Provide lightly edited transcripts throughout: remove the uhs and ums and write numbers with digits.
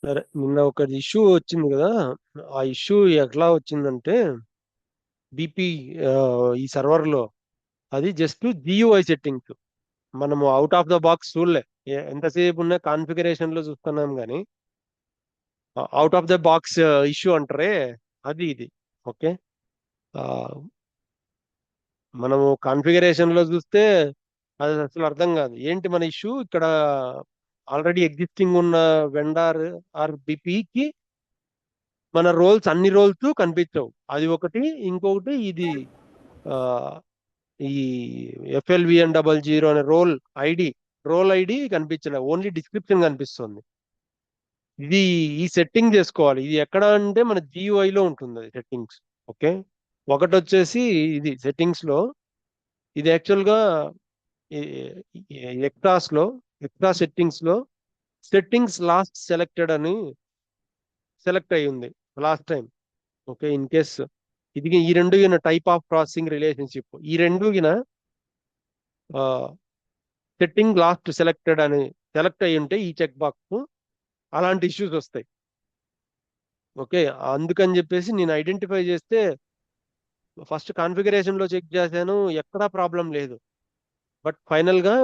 సరే, నిన్న ఒక ఇష్యూ వచ్చింది కదా. ఆ ఇష్యూ ఎట్లా వచ్చిందంటే బీపీ ఈ సర్వర్ లో అది జస్ట్ జియుఐ సెట్టింగ్స్. మనము అవుట్ ఆఫ్ ద బాక్స్ చూడలే. ఎంతసేపు ఉన్న కాన్ఫిగరేషన్ లో చూస్తున్నాం కానీ out of the box issue అంటారే, అది ఇది. ఓకే. ఆ, మనము కాన్ఫిగరేషన్ లో చూస్తే అది అసలు అర్థం కాదు ఏంటి మన ఇష్యూ ఇక్కడ. ఆల్రెడీ ఎగ్జిస్టింగ్ ఉన్న వెండార్ ఆర్ బిపికి మన రోల్స్, అన్ని రోల్స్ కనిపించవు. అది ఒకటి. ఇంకొకటి ఇది ఆ, ఈ FLVN00 అనే ఐడి రోల్ ఐడి కనిపించలే, ఓన్లీ డిస్క్రిప్షన్ కనిపిస్తుంది. ఇది ఈ సెట్టింగ్ చేసుకోవాలి. ఇది ఎక్కడ అంటే మన GUI లో ఉంటుంది అది సెట్టింగ్స్. ఓకే. ఒకటి వచ్చేసి ఇది సెట్టింగ్స్ లో. ఇది యాక్చువల్ గా ఎక్ట్రాస్ లో, ఎక్ట్రా సెట్టింగ్స్ లో సెట్టింగ్స్ లాస్ట్ సెలెక్టెడ్ అని సెలెక్ట్ అయి ఉంది last time. Okay. In case ఇది ఈ రెండు టైప్ ఆఫ్ ప్రాసెసింగ్ రిలేషన్షిప్, ఈ రెండు సెట్టింగ్ లాస్ట్ సెలెక్టెడ్ అని సెలెక్ట్ అయి ఉంటే ఈ చెక్ బాక్స్ అలాంటి ఇష్యూస్ వస్తాయి. ఓకే. అందుకని చెప్పేసి నేను ఐడెంటిఫై చేస్తే ఫస్ట్ కాన్ఫిగరేషన్ లో చెక్ చేశాను, ఎక్కడా ప్రాబ్లం లేదు. బట్ ఫైనల్ గా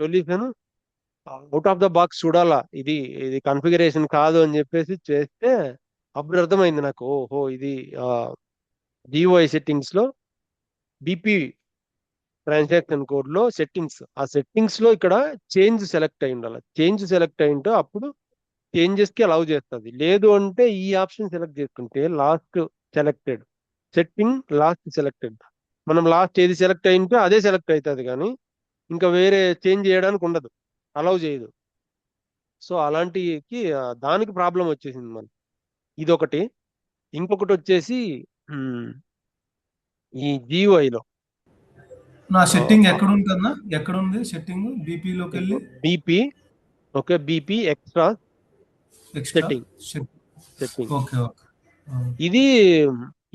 solution out of the box చూడాలా, ఇది ఇది కాన్ఫిగరేషన్ కాదు అని చెప్పేసి చేస్తే అప్పుడు అర్థమైంది నాకు. ఓహో, ఇది GUI settings low BP transaction code లో సెట్టింగ్స్, ఆ సెట్టింగ్స్ లో ఇక్కడ చేంజ్ సెలెక్ట్ అయి ఉండాలి. చేంజ్ సెలెక్ట్ అయి ఉంటే అప్పుడు చేంజెస్ కి అలౌ చేస్తుంది. లేదు అంటే ఈ ఆప్షన్ సెలెక్ట్ చేసుకుంటే last selected, setting last selected, మనం లాస్ట్ ఏది సెలెక్ట్ అయింటే అదే సెలెక్ట్ అవుతుంది కానీ ఇంకా వేరే చేంజ్ చేయడానికి ఉండదు, అలౌ చేయదు. సో అలాంటికి దానికి ప్రాబ్లం వచ్చేసింది మనకి. ఇదొకటి. ఇంకొకటి వచ్చేసి ఉమ్, ఈ GUI లో నా సెట్టింగ్ ఎక్కడ ఉంటుందా? ఎక్కడ ఉంది సెట్టింగ్? బీపీలోకి వెళ్ళి BP. Okay. BP extra extra setting. Set. Setting okay, okay. ఇది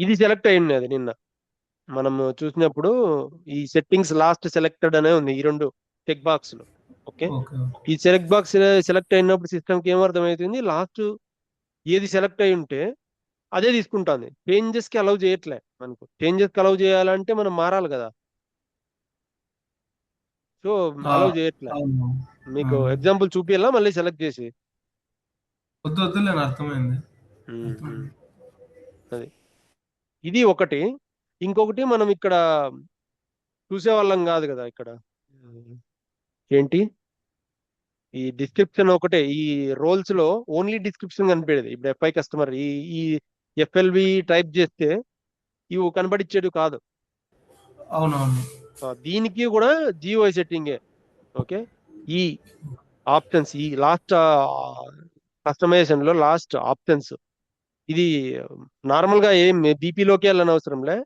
ఇది సెలెక్ట్ అయింది అది నిన్న మనం చూసినప్పుడు. ఈ సెట్టింగ్స్ లాస్ట్ సెలెక్టెడ్ అనే ఉంది ఈ రెండు చెక్ బాక్స్ లో. ఓకే. ఓకే, ఈ సెలెక్ట్ బాక్స్ సెలెక్ట్ అయినప్పుడు సిస్టమ్కి ఏమర్థమవుతుంది, లాస్ట్ ఏది సెలెక్ట్ అయి ఉంటే అదే తీసుకుంటాను. చేంజెస్ కి అలౌ చేయట్లే. మనకు చేంజెస్ కి అలౌ చేయాలంటే మనం మారాలి కదా. సో అలౌ చేయట్లే. అవును. ఆ, మీకు ఎగ్జాంపుల్ చూపియాలా మళ్ళీ సెలెక్ట్ చేసి. వద్దు వద్దు, నేను అర్థమైంది. ఉమ్, ఉమ్. అర్థమైంది. అది ఇది ఒకటి. ఇంకొకటి మనం ఇక్కడ చూసేవాళ్ళం కాదు కదా ఇక్కడ. ఉమ్, ఏంటి ఈ డిస్క్రిప్షన్ ఒకటే, ఈ రోల్స్ లో ఓన్లీ డిస్క్రిప్షన్ కనిపించేది. ఇప్పుడు FI కస్టమర్ ఈ ఈ FLV టైప్ చేస్తే ఇవి కనబడిచ్చేది కాదు. అవునవును. దీనికి కూడా GUI సెట్టింగే. ఓకే. ఈ ఆప్షన్స్, ఈ లాస్ట్ కస్టమైజేషన్ లో లాస్ట్ ఆప్షన్స్, ఇది నార్మల్ గా ఏం బీపీలోకి వెళ్ళని అవసరం లే.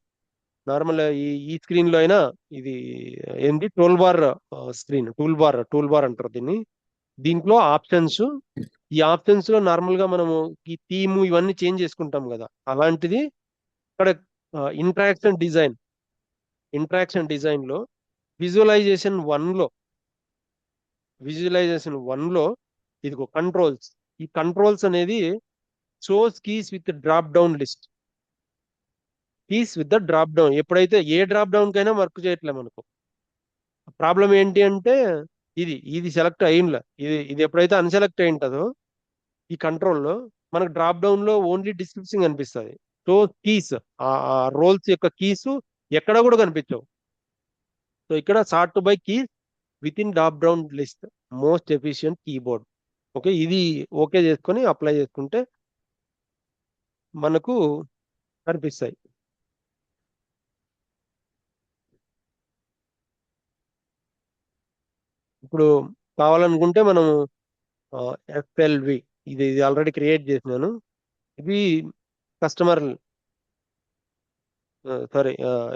నార్మల్ ఈ ఈ స్క్రీన్ లో అయినా ఇది ఏంటి టూల్ బార్ అంటారు దీన్ని. దీంట్లో ఆప్షన్స్, ఈ ఆప్షన్స్ లో నార్మల్ గా మనము ఈ థీమ్ ఇవన్నీ చేంజ్ చేసుకుంటాం కదా, అలాంటిది ఇక్కడ ఇంటరాక్షన్ డిజైన్. ఇంటరాక్షన్ డిజైన్ లో విజువలైజేషన్ వన్ లో విజువలైజేషన్ వన్ లో ఇదిగో కంట్రోల్స్. ఈ కంట్రోల్స్ అనేది shows keys with drop down list. Keys with the drop down, ఎప్పుడైతే ఏ డ్రాప్ డౌన్ కైనా వర్క్ చేయట్లే మనకు. ప్రాబ్లం ఏంటి అంటే ఇది ఇది సెలెక్ట్ అయ్యింలా, ఇది ఇది ఎప్పుడైతే అన్సెలెక్ట్ అయి ఉంటుందో ఈ కంట్రోల్లో మనకు డ్రాప్ డౌన్ లో ఓన్లీ డిస్క్రిప్షన్ కనిపిస్తుంది. సో కీస్, ఆ రోల్స్ యొక్క కీస్ ఎక్కడ కూడా కనిపించవు. సో ఇక్కడ sort by keys with in drop down list, most efficient keyboard. Okay. ఇది ఓకే చేసుకొని అప్లై చేసుకుంటే మనకు కనిపిస్తాయి. ఇప్పుడు కావాలనుకుంటే మనం FLV, ఇది ఇది ఆల్రెడీ క్రియేట్ చేసినాను. ఇది కస్టమర్, సారీ,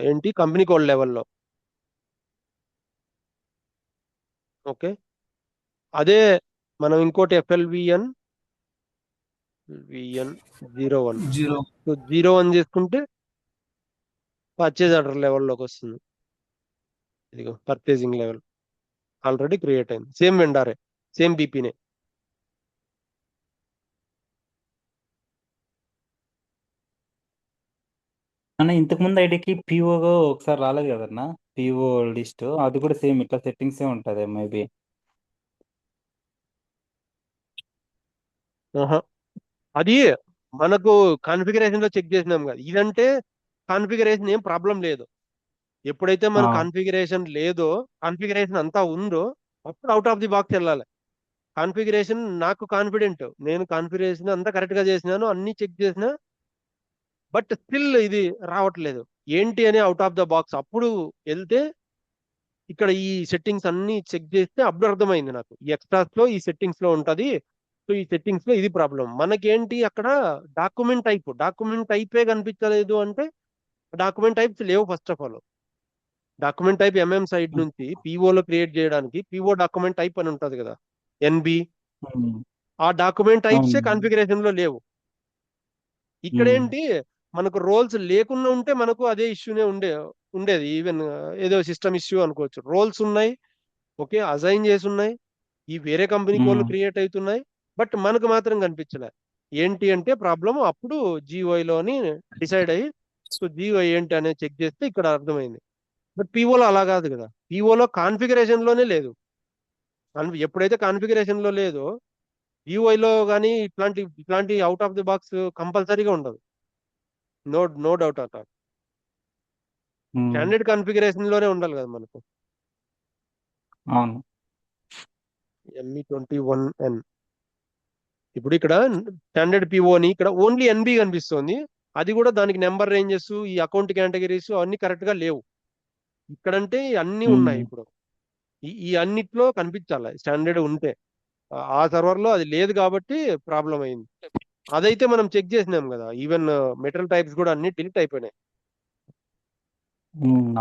ఏంటి కంపెనీ కోడ్ లెవెల్లో. ఓకే. అదే మనం ఇంకోటి FLVN 01. జీరో. సో 01 చేసుకుంటే పర్చేజ్ ఆర్డర్ లెవెల్లోకి వస్తుంది. ఇదిగో పర్చేసింగ్ లెవెల్ ఆల్రెడీ క్రియేట్ అయింది. సేమ్ వెండారే, సేమ్ బీపీనే. అన్న ఇంతకు ముందు ఐడికి పిఓ ఒకసారి రాలేదు కదన్నా, పిఓ లిస్ట్ అది కూడా సేమ్ ఇట్లా సెట్టింగ్సే ఉంటుంది మేబీ. ఆహా. అది మనకు కాన్ఫిగరేషన్ లో చెక్ చేసినాం కదా, ఇదంటే కాన్ఫిగరేషన్ ఏం ప్రాబ్లం లేదు. ఎప్పుడైతే మన కాన్ఫిగరేషన్ లేదో, కాన్ఫిగరేషన్ అంతా ఉందో, అప్పుడు అవుట్ ఆఫ్ ది బాక్స్ వెళ్ళాలి. కాన్ఫిగరేషన్ నాకు కాన్ఫిడెంట్, నేను కాన్ఫిగరేషన్ అంతా కరెక్ట్ గా చేసినాను, అన్ని చెక్ చేసిన, బట్ స్టిల్ ఇది రావట్లేదు. ఏంటి అని అవుట్ ఆఫ్ ద బాక్స్ అప్పుడు వెళ్తే, ఇక్కడ ఈ సెట్టింగ్స్ అన్ని చెక్ చేస్తే అప్పుడు అర్థమైంది నాకు, ఈ ఎక్స్ట్రాస్ లో ఈ సెట్టింగ్స్ లో ఉంటది. సో ఈ సెట్టింగ్స్ లో ఇది ప్రాబ్లం. మనకేంటి అక్కడ డాక్యుమెంట్ టైపే కనిపించలేదు అంటే, డాక్యుమెంట్ టైప్స్ లేవు first of all. Document type MM side నుంచి పిఓలో క్రియేట్ చేయడానికి పిఓ డాక్యుమెంట్ టైప్ అని ఉంటది కదా, ఎన్బి. ఆ డాక్యుమెంట్ టైప్సే అవును. కాన్ఫిగరేషన్ లో లేవు. ఇక్కడ ఏంటి, మనకు రోల్స్ లేకుండా ఉంటే మనకు అదే ఇష్యూనే ఉండేది. ఈవెన్ ఏదో సిస్టమ్ ఇష్యూ అనుకోవచ్చు. రోల్స్ ఉన్నాయి, ఓకే, అసైన్ చేసి ఉన్నాయి, ఈ వేరే కంపెనీ కోళ్ళు క్రియేట్ అవుతున్నాయి, బట్ మనకు మాత్రం కనిపించలే. ఏంటి అంటే ప్రాబ్లం అప్పుడు జీఓఐలోని డిసైడ్ అయ్యి, సో జీఓఐ ఏంటి అనేది చెక్ చేస్తే ఇక్కడ అర్థమైంది. బట్ పిఓలో అలా కాదు కదా, పిఓలో కాన్ఫిగరేషన్ లోనే లేదు. ఎప్పుడైతే కాన్ఫిగరేషన్ లో లేదో, యూఐలో కానీ ఇట్లాంటి ఇట్లాంటి అవుట్ ఆఫ్ ది బాక్స్ కంపల్సరీగా ఉండదు. No doubt at all. Standard configuration లోనే ఉండాలి కదా మనకు. అవును. ME21N. ఇప్పుడు ఇక్కడ స్టాండర్డ్ పిఓని ఇక్కడ ఓన్లీ ఎన్బి కనిపిస్తుంది. అది కూడా దానికి నెంబర్ రేంజెస్, ఈ అకౌంట్ కేటగిరీస్ అన్ని కరెక్ట్ గా లేవు. ఇక్కడంటే అన్ని ఉన్నాయి. ఇప్పుడు ఈ అన్నిట్లో కనిపించాలి స్టాండర్డ్ ఉంటే. ఆ సర్వర్ లో అది లేదు కాబట్టి ప్రాబ్లం అయింది. అదైతే మనం చెక్ చేసినాం కదా, ఈవెన్ మెటల్ టైప్స్ కూడా అన్ని డిలీట్ అయిపోయినాయి.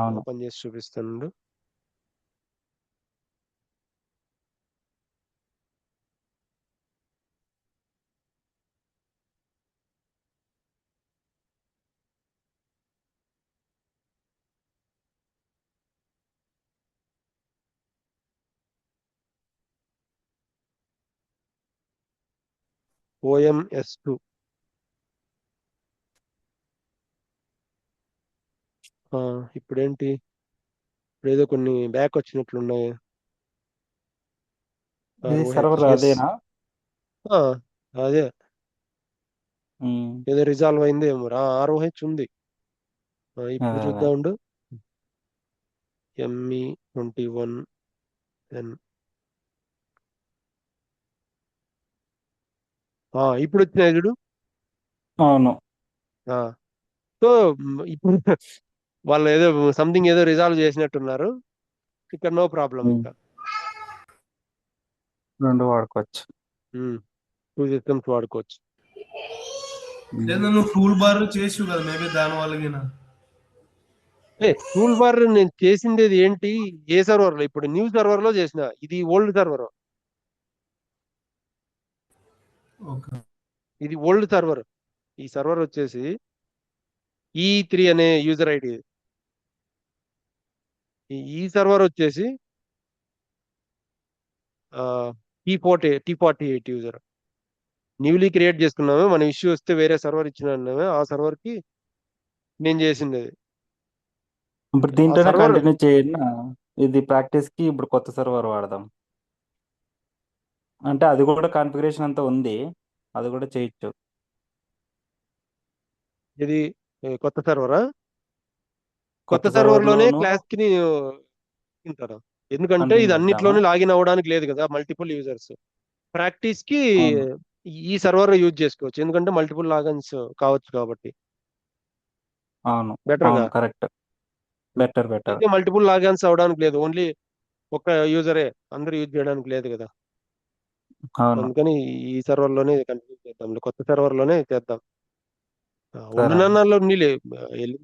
అవును. ఓపెన్ చేసి చూపిస్తాను. OMS2. ఇప్పుడేంటి, ఇప్పుడు ఏదో కొన్ని బ్యాక్ వచ్చినట్లున్నాయి. ఇది సర్వర్ ROHS. అదేనా? అదే ఉమ్, ఏదో రిజాల్వ్ అయింది ఏమో. ROH ఉంది. ఇప్పుడు అదే అదే. చూద్దాం ఉండు. ME21N. ఇప్పుడు వచ్చినాయి చూడు. అవును. సో ఇప్పుడు వాళ్ళు ఏదో సంథింగ్ ఏదో రిజాల్వ్ చేసినట్టున్నారు. ఇక్కడ నో ప్రాబ్లం ఉమ్, ఇంకా. రెండు వాడుకోవచ్చు. టూ సిస్టమ్స్ వాడుకోవచ్చు. లేదా నువ్వు టూల్ బార్ చేసి కదా, మేబీ దాని వల్ల. టూల్ బార్ నేను చేసింది ఏంటి, ఏ సర్వర్ లో, ఇప్పుడు న్యూ సర్వర్ లో చేసిన, ఇది ఓల్డ్ సర్వర్. ఓకే. ఇది ఓల్డ్ సర్వర్. ఈ సర్వర్ వచ్చేసి E3 అనే యూజర్ ఐడి. ఈ సర్వర్ వచ్చేసి T48 యూజర్. న్యూలీ క్రియేట్ చేసుకున్నాము, మన ఇష్యూ వస్తే వేరే సర్వర్ ఇచ్చినాము, ఆ సర్వర్ కి నేను చేసింది అది. ఇప్పుడు ఆ దీంట్లోనే సర్వర్ కంటిన్యూ చేయండి. ఇది ప్రాక్టీస్ కి ఇప్పుడు కొత్త సర్వర్ వాడదాం. అంటే అది కూడా కాన్ఫిగరేషన్ అంతా ఉంది, అది కూడా చేయొచ్చు. ఇది కొత్త సర్వరా? కొత్త కొత్త సర్వర్ సర్వర్ లోనే లోను క్లాస్ కి ఉంటారు. ఎందుకంటే ఇది కంటిన్యూ చేద్దామా? అన్నిట్లోనే లాగిన్ అవ్వడానికి లేదు కదా, మల్టిపుల్ యూజర్స్. ప్రాక్టీస్ కి అవును. ఈ సర్వర్ యూజ్ చేసుకోవచ్చు, ఎందుకంటే మల్టిపుల్ లాగిన్స్ కావచ్చు కాబట్టి. అవును. బెటర్ గా. అవును. కరెక్ట్. Better better. అయితే మల్టిపుల్ లాగిన్స్ అవడానికి లేదు, ఓన్లీ ఒక యూజరే, అందరూ యూజ్ చేయడానికి లేదు కదా. అవును. అందుకని ఈ సర్వర్ లోనే కంటిన్యూ చేద్దాం, కొత్త సర్వర్ లోనే చేద్దాం. సరే అన్న. ఉన్ననాళ్ళు ఉన్నిలే, వెళ్ళిన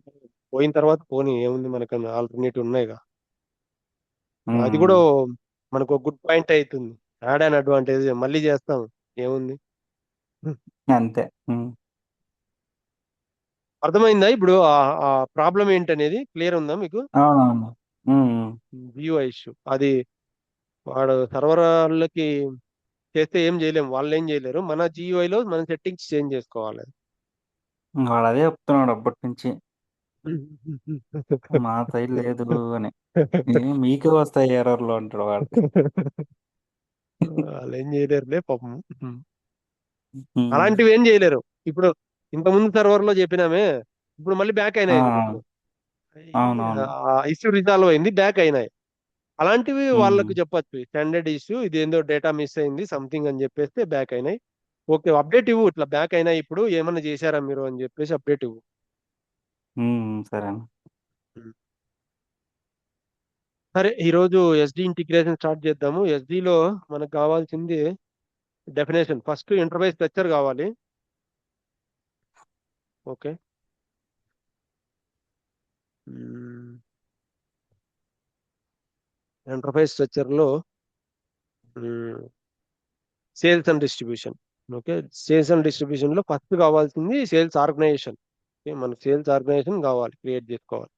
పోయిన తర్వాత పోనీ, ఏముంది మనకు ఆల్టర్నేటివ్ ఉన్నాయిగా. అది కూడా ఉమ్, మనకు గుడ్ పాయింట్ అవుతుంది. యాడ్ అండ్ అడ్వాంటేజ్ మళ్ళీ చేస్తాం, ఏముంది. అంతే. అర్థమైందా ఇప్పుడు ఆ ప్రాబ్లం ఏంటనేది క్లియర్ ఉందా మీకు? అవునవును. జియో ఇష్యూ అది, వాడు సర్వర్లకి చేస్తే ఏం చేయలేము, వాళ్ళు ఏం చేయలేరు. మన GUI లో మన సెట్టింగ్స్ చేంజ్ చేసుకోవాలి. వాడు అదే చెప్తున్నాడు అప్పటి నుంచి. మా సైడ్ లేదు అని. మీకే వస్తాయి ఎర్రర్లు అంటాడు వాడు. వాళ్ళు ఏం చేయలేరులే పాపం. ఉమ్. అలాంటివి ఏం చేయలేరు. ఇప్పుడు ఇంతకుముందు సర్వర్ లో చెప్పినామే, ఇప్పుడు మళ్ళీ బ్యాక్ ఆ, అయినాయి మీకు. అవునవును. ఇష్యూ రిజాల్వ్ అయింది, బ్యాక్ అయినాయి. అలాంటివి ఉమ్, వాళ్ళకి చెప్పొచ్చు, స్టాండర్డ్ ఇష్యూ ఇది, ఏందో డేటా మిస్ అయింది సంథింగ్ అని చెప్పేస్తే బ్యాక్ అయినాయి. ఓకే, అప్డేట్ ఇవ్వు, ఇట్లా బ్యాక్ అయినాయి ఇప్పుడు ఏమన్నా చేశారా మీరు అని చెప్పేసి అప్డేట్ ఇవ్వు. సరే అన్న. సరే, ఈరోజు ఎస్డి ఇంటిగ్రేషన్ స్టార్ట్ చేద్దాము. SD లో మనకు కావాల్సింది డెఫినేషన్. ఫస్ట్ ఇంటర్ఫేస్ స్ట్రక్చర్ కావాలి. ఓకే. ఇంటర్ఫేస్ స్ట్రక్చర్ లో sales and distribution. Okay, sales and distribution లో ఫస్ట్ కావాల్సింది సేల్స్ ఆర్గనైజేషన్. ఓకే, మనకు సేల్స్ ఆర్గనైజేషన్ కావాలి, క్రియేట్ చేసుకోవాలి.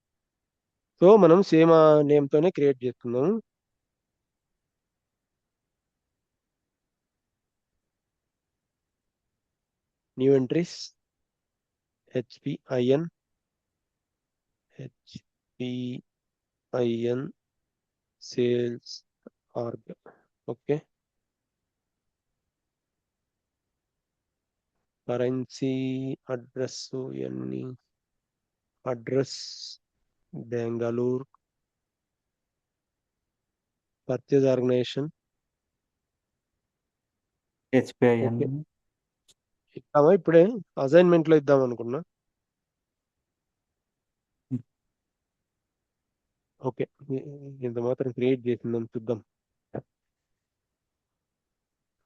సో మనం సేమ్ నేమ్ తోనే క్రియేట్ చేస్తున్నాము. New entries, HPIN sales org. Okay, currency, address, ఇవన్నీ address Bengaluru, purchase organisation. HPIN. Okay, ఇద్దామా ఇప్పుడే, అసైన్మెంట్ లో ఇద్దాం అనుకున్నా. ఓకే, ఇంత మాత్రం క్రియేట్ చేసిందని చూద్దాం.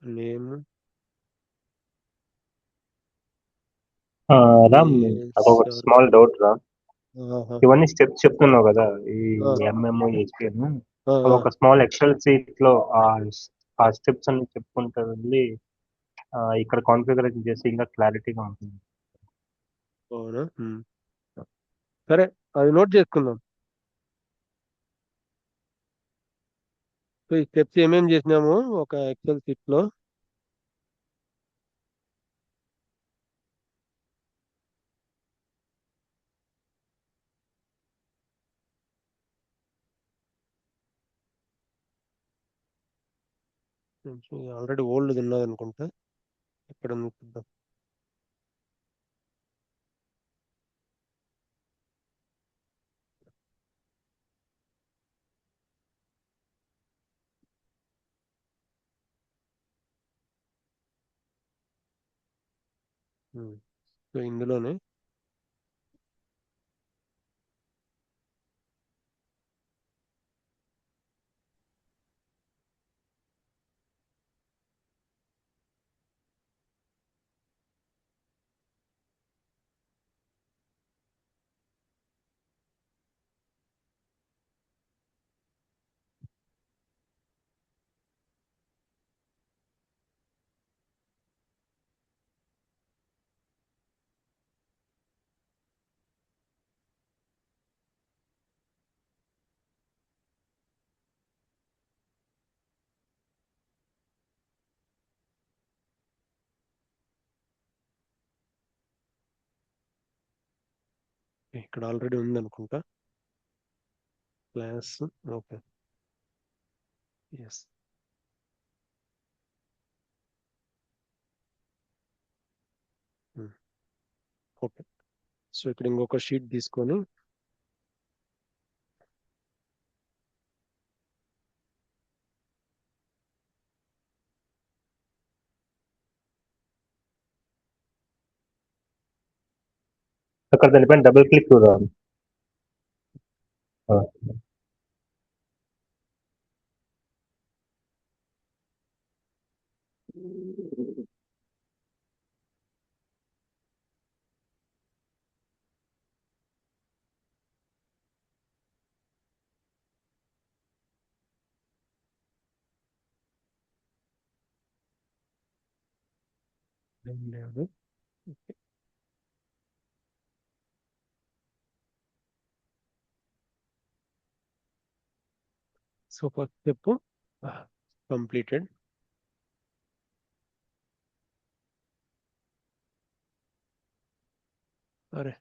నేమ్ ఆ, రామ్, నాకు ఒక స్మాల్ డౌట్ రా. ఇవన్నీ స్టెప్స్ చెప్తున్నావు కదా, ఈ ఎంఎం హెచ్పిఎం, ఒక స్మాల్ ఎక్సెల్ సీట్ లో ఆ స్టెప్స్ అన్ని చెప్పుకుంటూ వెళ్ళి ఇక్కడ కాన్ఫిగరేషన్ చేసి ఇంకా క్లారిటీగా ఉంటుంది. అవునా, సరే, అది నోట్ చేసుకుందాం. సో ఈ స్టెప్స్ ఏమేమి చేసినాము ఒక ఎక్సెల్ షీట్ లో. ఆల్రెడీ ఓల్డ్ ఉన్నది అనుకుంటా, ఇక్కడ ఉంది చూద్దాం. సో ఇందులోనే ఇక్కడ ఆల్రెడీ ఉంది అనుకుంటా class. Okay, yes. Okay, so ఇక్కడ ఇంకొక షీట్ తీసుకొని అక్కడ దానిపైన డబుల్ క్లిక్ రామ్. ఏం లేదు. So first step completed. అరే,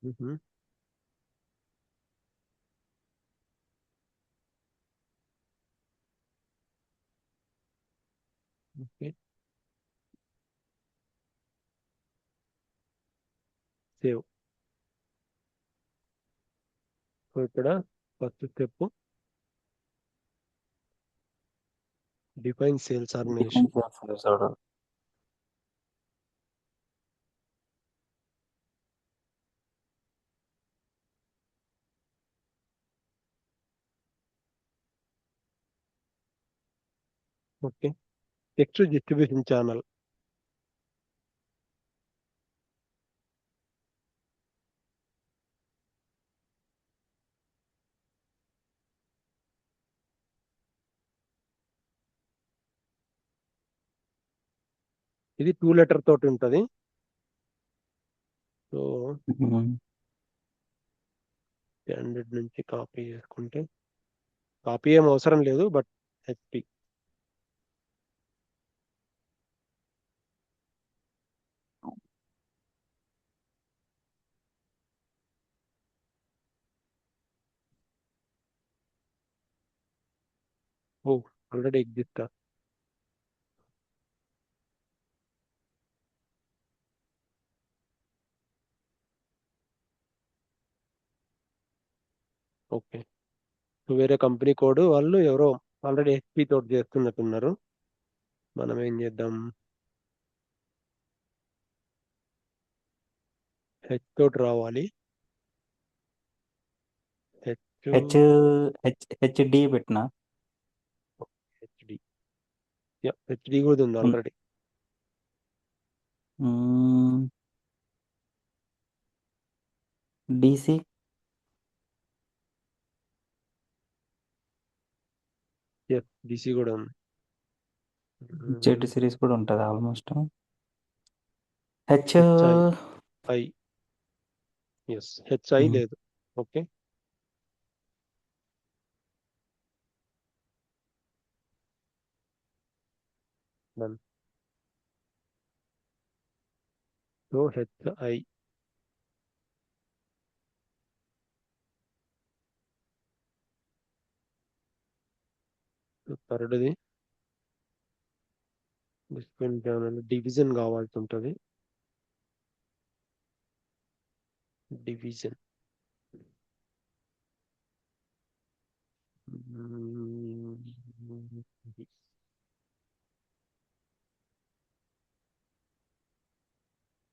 మ్మ్. Okay, save. సో ఇక్కడ first step define sales organisation. చూడు. Okay, text distribution channel. ఇది 2 లెటర్ తోటి ఉంటది. సో స్టాండర్డ్ నుంచి కాపీ చేసుకుంటే, కాపీ ఏం అవసరం లేదు, బట్ హెచ్పి. ఓ, ఆల్రెడీ ఎగ్జిస్ట్. ఓకే, వేరే కంపెనీ కోడ్ వాళ్ళు ఎవరో ఆల్రెడీ హెచ్పి తోటి చేస్తున్నట్టున్నారు. మనం ఏం చేద్దాం, హెచ్ తోటి రావాలి. హెచ్ హెచ్డి పెట్టినా. హెచ్డి, హెచ్డి కూడా ఉంది ఆల్రెడీ. డిసి డిసి కూడా ఉంది. జెడ్ సిరీస్ కూడా ఉంటుంది almost. H HI, S HI లేదు. Okay, done. సో హెచ్ఐ థర్డ్ది డివిజన్ కావాల్సి ఉంటుంది. డివిజన్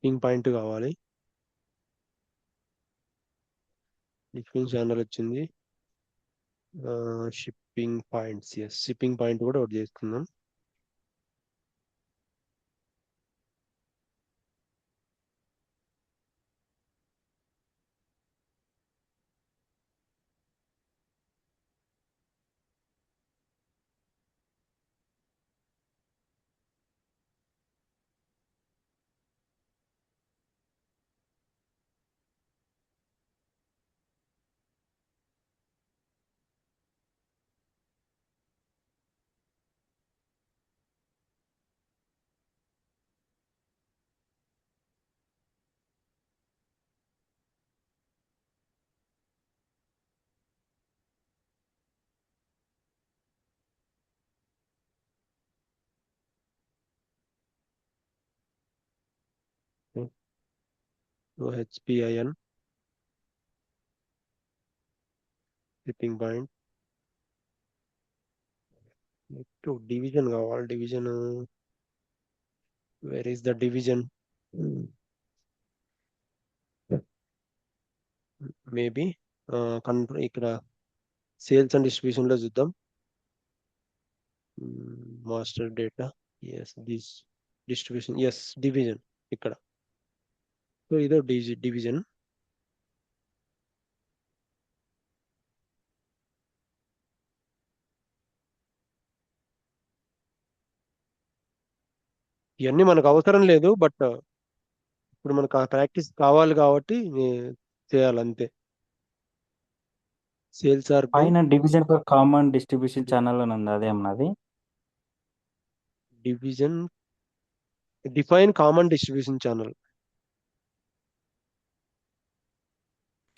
పింగ్ పాయింట్ కావాలి. డిఫరెన్స్ ఛానల్ వచ్చింది. Shipping points, S shipping point కూడా ఒకటి చేసుకుందాం. HPIN shipping point. డివిజన్ కావాలి. Division, where is the division? Maybe ఇక్కడ సేల్స్ అండ్ డిస్ట్రిబ్యూషన్ లో చూద్దాం. Master data, S this distribution, S division ఇక్కడ. సో ఇదో డివిజన్. ఇవన్నీ మనకు అవసరం లేదు, బట్ ఇప్పుడు మనకు ఆ ప్రాక్టీస్ కావాలి కాబట్టి చేయాలి అంతే. సేల్స్ ఆర్గ్ పైన డివిజన్ కామన్ డిస్ట్రిబ్యూషన్ ఛానల్ అని ఉంది, అదేమన్నది. Division define common distribution channel.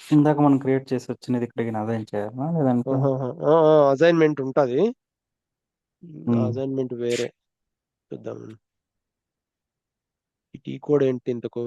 ఇందాక మనం క్రియేట్ చేసి వచ్చినది ఇక్కడికి అదైన్ చేయాలా లేదంటే అసైన్మెంట్ ఉంటుంది. ఉమ్. అసైన్మెంట్ వేరే చూద్దాం. ఈ టీ కోడ్ ఏంటి ఇంతకు?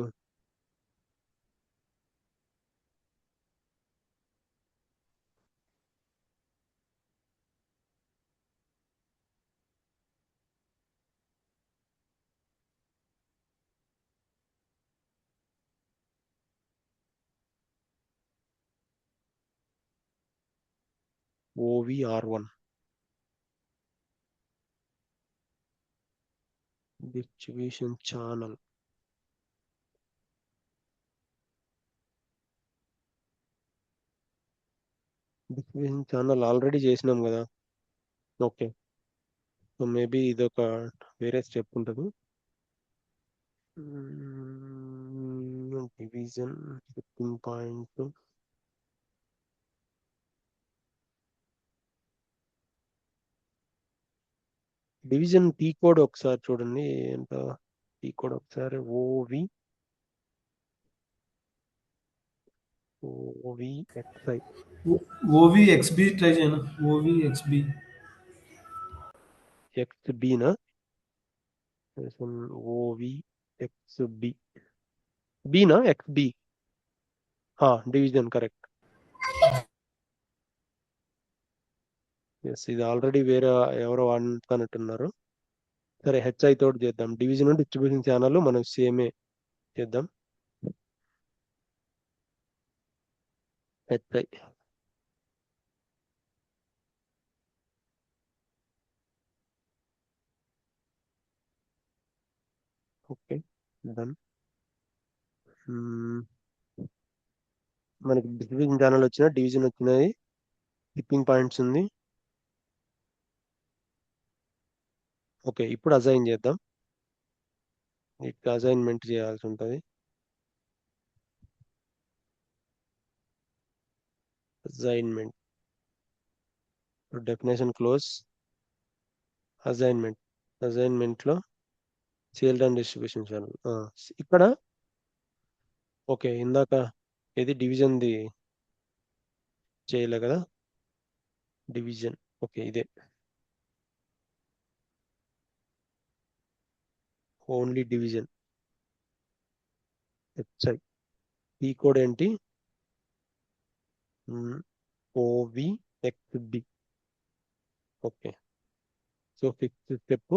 OVR1 distribution channel. Distribution channel already చేసినాం కదా. ఓకే, సో మేబీ ఇదొక వేరే స్టెప్ ఉంటుంది. Division shipping point. Division T code ఒకసారి చూడండి. ఎంత టీ కోడ్ ఒకసారి? OVXI. ఓవిఎక్స్బి ట్రై చేయను. ఓవిఎక్స్బి XBనా? OVXB బీనా? XB division correct. ఎస్, ఇది ఆల్రెడీ వేరే ఎవరో వాడుతున్నట్టున్నారు. సరే, హెచ్ఐ తోటి చేద్దాం. డివిజన్ డిస్ట్రిబ్యూషన్ ఛానల్ మనం సేమే చేద్దాం. HI okay, done. మనకి డిస్ట్రిబ్యూషన్ ఛానల్ వచ్చిన, డివిజన్ వచ్చినాయి, టిప్పింగ్ పాయింట్స్ ఉంది. ఓకే, ఇప్పుడు అసైన్ చేద్దాం. వీటికి అసైన్మెంట్ చేయాల్సి ఉంటుంది. Assignment, definition close. అసైన్మెంట్లో సేల్ అండ్ డిస్ట్రిబ్యూషన్ ఛానల్ ఇక్కడ. ఓకే, ఇందాక ఇది డివిజన్ది చేయలే కదా. డివిజన్ ఓకే, ఇదే ఓన్లీ డివిజన్. హెచ్ఐ ఈ కోడ్ ఏంటి? OVXB. Okay, so fifth step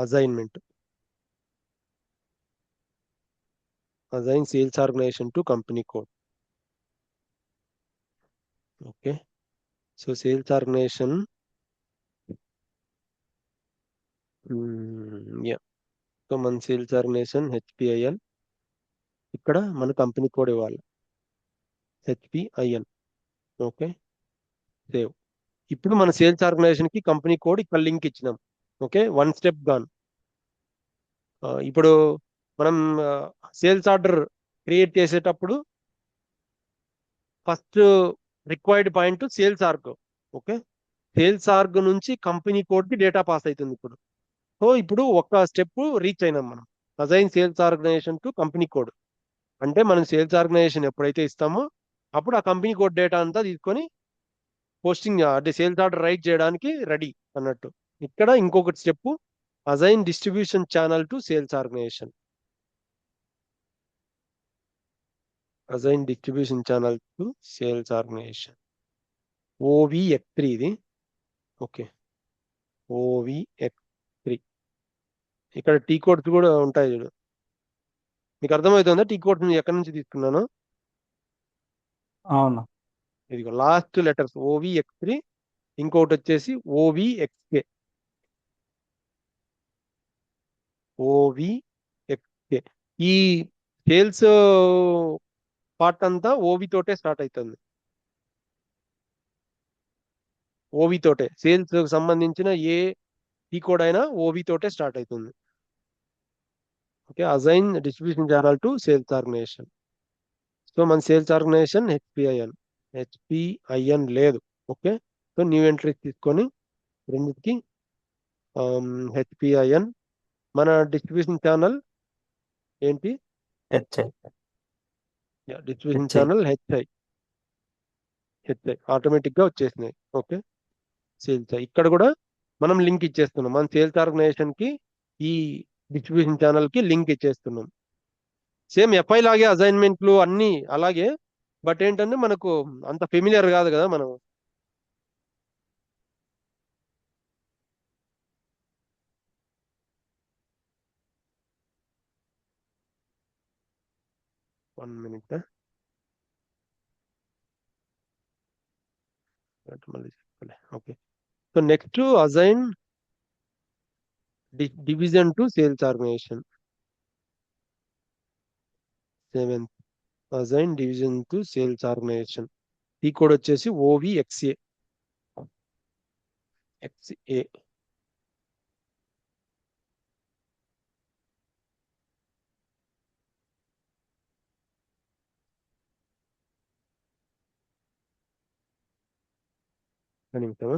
assignment. Assign sales organisation to company code. Okay, so sales organisation so మన సేల్స్ ఆర్గనైజేషన్ HPIN. ఇక్కడ మన కంపెనీ కోడ్ ఇవ్వాలి, HPIN. Okay, save. ఇప్పుడు మన sales organisation కి company code ఇక్కడ లింక్ ఇచ్చినాం. Okay, one step gone. ఇప్పుడు మనం సేల్స్ ఆర్డర్ క్రియేట్ చేసేటప్పుడు first required point sales org. Okay, sales org నుంచి కంపెనీ కోడ్ కి డేటా పాస్ అవుతుంది ఇప్పుడు. సో ఇప్పుడు ఒక స్టెప్ రీచ్ అయినాం మనం. Assign sales organisation to company code అంటే మనం సేల్స్ ఆర్గనైజేషన్ ఎప్పుడైతే ఇస్తామో అప్పుడు ఆ కంపెనీ కోడ్ డేటా అంతా తీసుకొని పోస్టింగ్ అంటే సేల్స్ ఆర్డర్ రైట్ చేయడానికి రెడీ అన్నట్టు. ఇక్కడ ఇంకొకటి step, assign distribution channel to sales organisation. Assign distribution channel to sales organisation. OVX3 ఇది. Okay, OVX3. ఇక్కడ టీ కోడ్స్ కూడా ఉంటాయి చూడు. మీకు అర్థమవుతుందా టీ కోడ్స్ ఎక్కడి నుంచి తీసుకున్నాను? అవునా. ఇది లాస్ట్ లెటర్స్ OVX3, ఇంకొకటి వచ్చేసి OVXK. OVXK. ఈ సేల్స్ పార్ట్ అంతా ఓవి తోటే స్టార్ట్ అవుతుంది. ఓవి తోటే సేల్స్ సంబంధించిన ఏ టీ కోడ్ అయినా ఓవి తోటే స్టార్ట్ అవుతుంది. Okay, assign distribution channel to sales organisation. So మన సేల్స్ ఆర్గనైజేషన్ HPIN లేదు. ఓకే, సో న్యూ ఎంట్రీ తీసుకొని రెండింటికి HPIN. మన డిస్ట్రిబ్యూషన్ ఛానల్ ఏంటి? HI. Distribution HI. Channel HI automatic గా వచ్చేసినాయి. ఓకే, సేల్స్ ఇక్కడ కూడా మనం లింక్ ఇచ్చేస్తున్నాం. మన సేల్స్ ఆర్గనైజేషన్ కి ఈ డిస్ట్రిబ్యూషన్ ఛానల్ కి లింక్ ఇచ్చేస్తున్నాం. సేమ్ ఎఫ్ఐ లాగే అసైన్మెంట్లు అన్ని అలాగే, బట్ ఏంటంటే మనకు అంత ఫెమిలియర్ కాదు కదా మనం. వన్ మినిట్ మళ్ళీ చెప్పలే. Okay, so next assign division to sales organisation. 7th assign division to sales organisation. ఈ కోడ్ వచ్చేసి ఓవిఎక్స్ఏ. ఎక్స్ఏ నిమిషమా